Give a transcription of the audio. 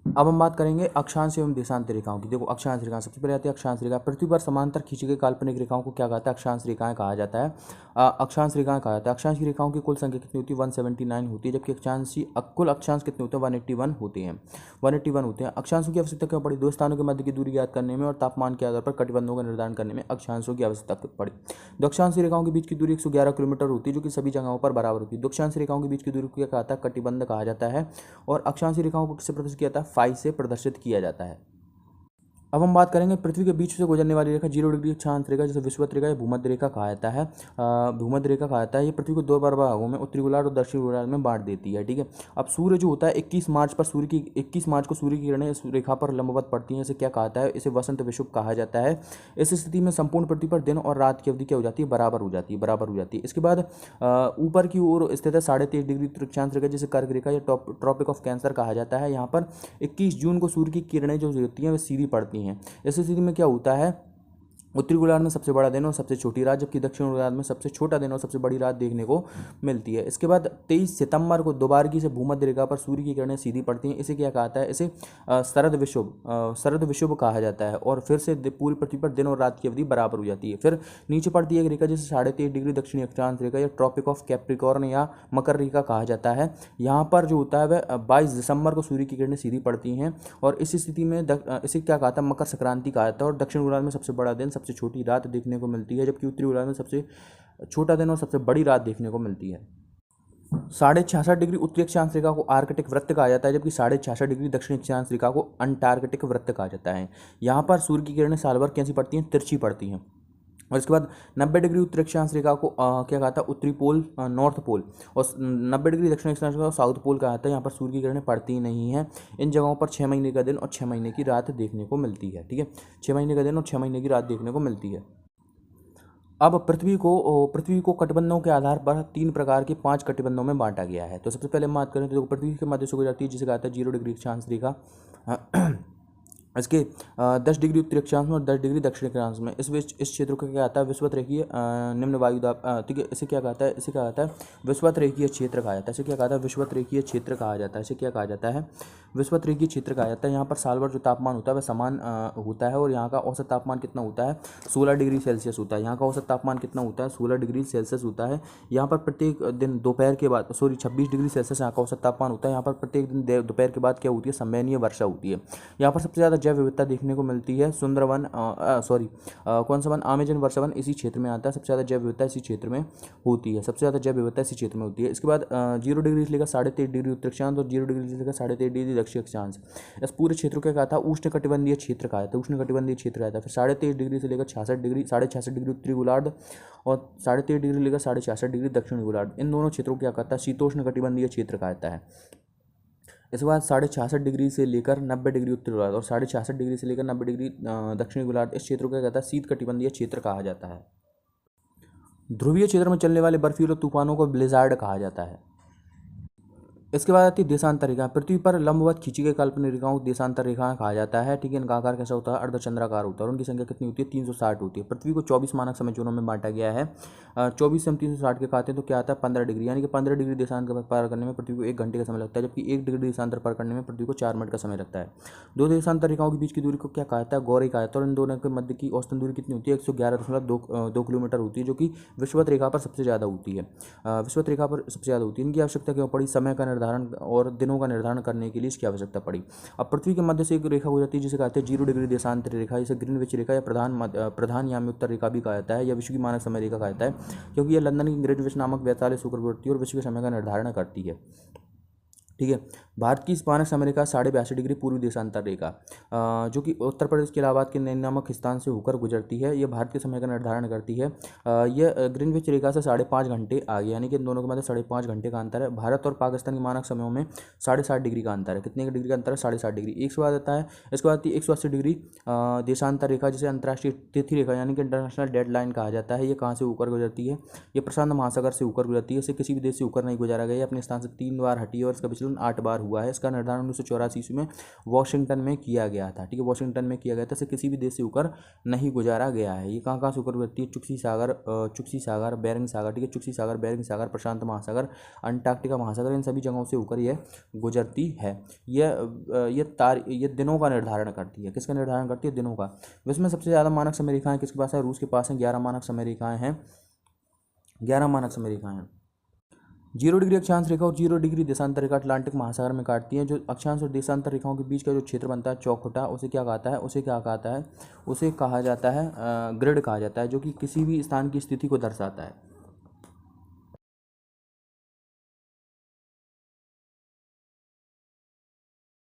अब हम बात करेंगे अक्षांश एवं देशांत रेखाओं की। देखो अक्षांश रेखा सबसे पहले आती है अक्षांश रेखा। पृथ्वी पर समांतर खींची गई काल्पनिक रेखाओं को क्या कहता है? अक्षांश रेखाएं कहा जाता है। अक्षांश रेखाएं कहा जाता है। अक्षांश की रेखाओं की कुल संख्या कितनी होती है? 179 होती है, जबकि अक्षांशी कुल अक्षांश कितने होते हैं? 181 होते हैं। 181 होते हैं। अक्षांशों की आवश्यकता क्यों पड़ी? दो स्थानों के मध्य की दूरी ज्ञात करने में और तापमान के आधार पर कटिबंधों का निर्धारण करने में अक्षांशों की आवश्यकता पड़ी। दो अक्षांश रेखाओं के बीच की दूरी 111 किलोमीटर होती है, जो कि सभी जगहों पर बराबर होती है। दो अक्षांश रेखाओं के बीच की दूरी को क्या कहता है? कटिबंध कहा जाता है। और अक्षांश रेखाओं को किससे प्रदर्शित किया जाता है? फाई से प्रदर्शित किया जाता है। अब हम बात करेंगे पृथ्वी के बीच से गुजरने वाली रेखा 0 डिग्री अक्षांश रेखा, जिसे विषुवत रेखा या भूमध्य रेखा कहा जाता है। भूमध्य रेखा कहा जाता है। ये पृथ्वी को दो बड़े भागों में, उत्तरी गोलार्ध और दक्षिणी गोलार्ध में बांट देती है। ठीक है। अब सूर्य जो होता है 21 मार्च को सूर्य की किरणें इस रेखा पर लंबवत पड़ती हैं। इसे क्या कहता है? इसे वसंत विषुव कहा जाता है। इस स्थिति में संपूर्ण पृथ्वी पर दिन और रात की अवधि क्या हो जाती है? बराबर हो जाती है। बराबर हो जाती है। इसके बाद ऊपर की ओर स्थित है 23.5 डिग्री उत्तरी अक्षांश रेखा, जिसे कर्क रेखा या ट्रॉपिक ऑफ कैंसर कहा जाता है। यहाँ पर 21 जून को सूर्य की किरणें जो होती हैं वे सीधी पड़ती हैं। इस स्थिति में क्या होता है? उत्तरी गोलार्ध में सबसे बड़ा दिन और सबसे छोटी रात, जबकि दक्षिण गोलार्ध में सबसे छोटा दिन और सबसे बड़ी रात देखने को मिलती है। इसके बाद 23 सितंबर को दोबारगी से भूमध्य रेखा पर सूर्य की किरणें सीधी पड़ती हैं। इसे क्या कहता है? इसे शरद विषुव कहा जाता है। और फिर से पूरी पृथ्वी पर दिन और रात की अवधि बराबर हो जाती है। फिर नीचे पड़ती है एक रेखा जिसे 23.5 डिग्री दक्षिणी अक्षांश रेखा या ट्रॉपिक ऑफ कैप्रिकॉर्न या मकर रेखा कहा जाता है। यहाँ पर जो होता है वह 22 दिसंबर को सूर्य की किरणें सीधी पड़ती हैं। और इस स्थिति में इसे क्या कहता है? मकर संक्रांति कहा जाता है। और दक्षिण गोलार्ध में सबसे बड़ा दिन, सबसे छोटी रात देखने को मिलती है, जबकि उत्तरी गोलार्ध में सबसे छोटा दिन और सबसे बड़ी रात देखने को मिलती है। 66.5 डिग्री उत्तरी अक्षांश रेखा को आर्कटिक वृत्त कहा जाता है, जबकि 66.5 डिग्री दक्षिणी अक्षांश रेखा को अंटार्कटिक वृत्त कहा जाता है। यहाँ पर सूर्य की किरणें साल भर कैसी पड़ती हैं? तिरछी पड़ती हैं। और इसके बाद 90 डिग्री उत्तरी अक्षांश रेखा को क्या कहता है? उत्तरी पोल, नॉर्थ पोल। और 90 डिग्री दक्षिण अक्षांश रेखा को साउथ पोल कहा जाता है। यहाँ पर सूर्य की किरणें पड़ती ही नहीं है। इन जगहों पर 6 महीने का दिन और 6 महीने की रात देखने को मिलती है। ठीक है। 6 महीने का दिन और 6 महीने की रात देखने को मिलती है। अब पृथ्वी को कटिबंधों के आधार पर 3 प्रकार के 5 कटिबंधों में बांटा गया है। तो सबसे पहले हम बात करें तो पृथ्वी के मध्य से गुजरती है, जिसे कहता है 0 डिग्री अक्षांश रेखा। इसके 10 डिग्री उत्तरी अक्षांश में और 10 डिग्री दक्षिण अक्षांश में इस क्षेत्र को क्या आता है? विषुवत रेखीय निम्न वायुदाब। ठीक है। इसे क्या कहता है? इसे क्या कहता है? विषुवत रेखीय क्षेत्र कहा जाता है। इसे क्या कहता है? विषुवत रेखीय क्षेत्र कहा जाता है। इसे क्या कहा जाता है? विषुवत रेखीय क्षेत्र कहा जाता है। यहाँ पर साल भर जो तापमान होता है वह समान होता है। और यहाँ का औसत तापमान कितना होता है? 16 डिग्री सेल्सियस होता है। यहाँ का औसत तापमान कितना होता है? 16 डिग्री सेल्सियस होता है। यहाँ पर प्रत्येक दिन दोपहर के बाद 26 डिग्री सेल्सियस यहाँ का औसत तापमान होता है। यहाँ पर प्रत्येक दिन दोपहर के बाद क्या होती है? संवहनीय वर्षा होती है। यहाँ पर सबसे ज़्यादा जैव विविधता देखने को मिलती है। सुंदरवन कौन सा वन? अमेजन वर्षा वन इसी क्षेत्र में आता है। सबसे ज़्यादा जैव विविधता इसी क्षेत्र में होती है। सबसे ज़्यादा जैव विविधता इसी क्षेत्र में होती है। इसके बाद 0 डिग्री से लेकर 23.5 डिग्री उत्तरी अक्षांश और 0 डिग्री से लेकर 23.5 डिग्री दक्षिण अक्षांश, इस पूरे क्षेत्र को क्या कहा था? उष्णकटिबंधीय क्षेत्र कहा था। उष्णकटिबंधीय क्षेत्र कहा था। फिर 23.5 डिग्री से लेकर 66 डिग्री उत्तरी गोलार्ध और 23.5 डिग्री से लेकर 66 डिग्री दक्षिणी गोलार्ध, इन दोनों क्षेत्रों को क्या कहता है? शीतोष्ण कटिबंधीय क्षेत्र कहता है। इसके बाद 66 डिग्री से लेकर 90 डिग्री उत्तरी गोलार्ध और 66 डिग्री से लेकर 90 डिग्री दक्षिणी गोलार्ध, इस क्षेत्र को क्या कहता है? शीत कटिबंधीय क्षेत्र कहा जाता है। ध्रुवीय क्षेत्र में चलने वाले बर्फीले तूफानों को ब्लिज़ार्ड कहा जाता है। इसके बाद आती है देशांतर रेखा। पृथ्वी पर लंबवत खींची गई काल्पनिक रेखाओं को देशांतर रेखाएं कहा जाता है। ठीक है। इनका आकार कैसा होता है? अर्धचंद्राकार होता है। और उनकी संख्या कितनी होती है? 360 होती है। पृथ्वी को 24 मानक समय जोनों में बांटा गया है। 24 से हम 360 के कहते हैं तो क्या आता है? 15 डिग्री, यानी कि 15 डिग्री देशांतर पार करने में पृथ्वी को 1 घंटे का समय लगता है, जबकि 1 डिग्री देशांतर पार करने में पृथ्वी को 4 मिनट का समय लगता है। दो देशांतर रेखाओं के बीच की दूरी को क्या कहा जाता है? गौरी कहा जाता है। और इन दोनों के मध्य की औसतन दूरी कितनी होती है? 111.2 किलोमीटर होती है, जो कि विषुवत रेखा पर सबसे ज़्यादा होती है। विषुवत रेखा पर सबसे ज़्यादा होती है। इनकी आवश्यकता क्यों पड़ी? समय का निर्धारण और दिनों का निर्धारण करने के लिए इसकी आवश्यकता पड़ी। अब पृथ्वी के मध्य से एक रेखा गुजरती है जिसे कहते हैं 0 डिग्री देशांतर रेखा। इसे ग्रीनविच रेखा या प्रधान यामी उत्तर रेखा भी कहा जाता है, या विश्व की मानक समय रेखा कहा जाता है, क्योंकि यह लंदन की ग्रीनविच नामक वैशाल्य शुक्र गुजरती है और विश्व के समय का निर्धारण करती है। ठीक है। भारत की मानक समय रेखा 82.5 डिग्री पूर्वी देशांतर रेखा, जो कि उत्तर प्रदेश के इलाहाबाद के नैनी नामक स्थान से होकर गुजरती है। यह भारत के समय का निर्धारण करती है। यह ग्रीनविच रेखा से 5.5 घंटे आगे, यानी कि इन दोनों के मध्य 5.5 घंटे का अंतर है। भारत और पाकिस्तान के मानक समयों में 7.5 डिग्री का अंतर है। कितने डिग्री का अंतर है? 7.5 डिग्री। एक बाद आता है इसके बाद 180 डिग्री देशांतर रेखा, जिसे अंतर्राष्ट्रीय तिथि रेखा यानी कि इंटरनेशनल डेडलाइन कहा जाता है। ये कहाँ से होकर गुजरती है? ये प्रशांत महासागर से होकर गुजरती है। इसे किसी भी देश से होकर नहीं गुजारा गया। अपने स्थान से 3 बार हटी है और इसका विचलन 8 बार हुआ है। इसका निर्धारण 1984 ईस्वी में वॉशिंगटन में किया गया था। ठीक है, वॉशिंगटन में किया गया था। इसे किसी भी देश से होकर नहीं गुजारा गया है। ये कहाँ से होकर गुजरती है? चुक्सी सागर, बेरिंग सागर। ठीक है, चुक्सी सागर, बेरिंग सागर, प्रशांत महासागर, अंटार्कटिका महासागर, इन सभी जगहों से होकर यह गुजरती है। ये दिनों का निर्धारण करती है। किसका निर्धारण करती है? दिनों का। विश्व में सबसे ज़्यादा मानक समय रेखाएं किसके पास है? रूस के पास है। 11 मानक समय रेखाएं हैं। 11 मानक समय रेखाएं हैं। 0 डिग्री अक्षांश रेखा और 0 डिग्री देशांतर रेखा अटलांटिक महासागर में काटती है। जो अक्षांश और देशांतर रेखाओं के बीच का जो क्षेत्र बनता है चौखुटा, उसे क्या कहता है? उसे कहा जाता है ग्रिड कहा जाता है, जो कि किसी भी स्थान की स्थिति को दर्शाता है।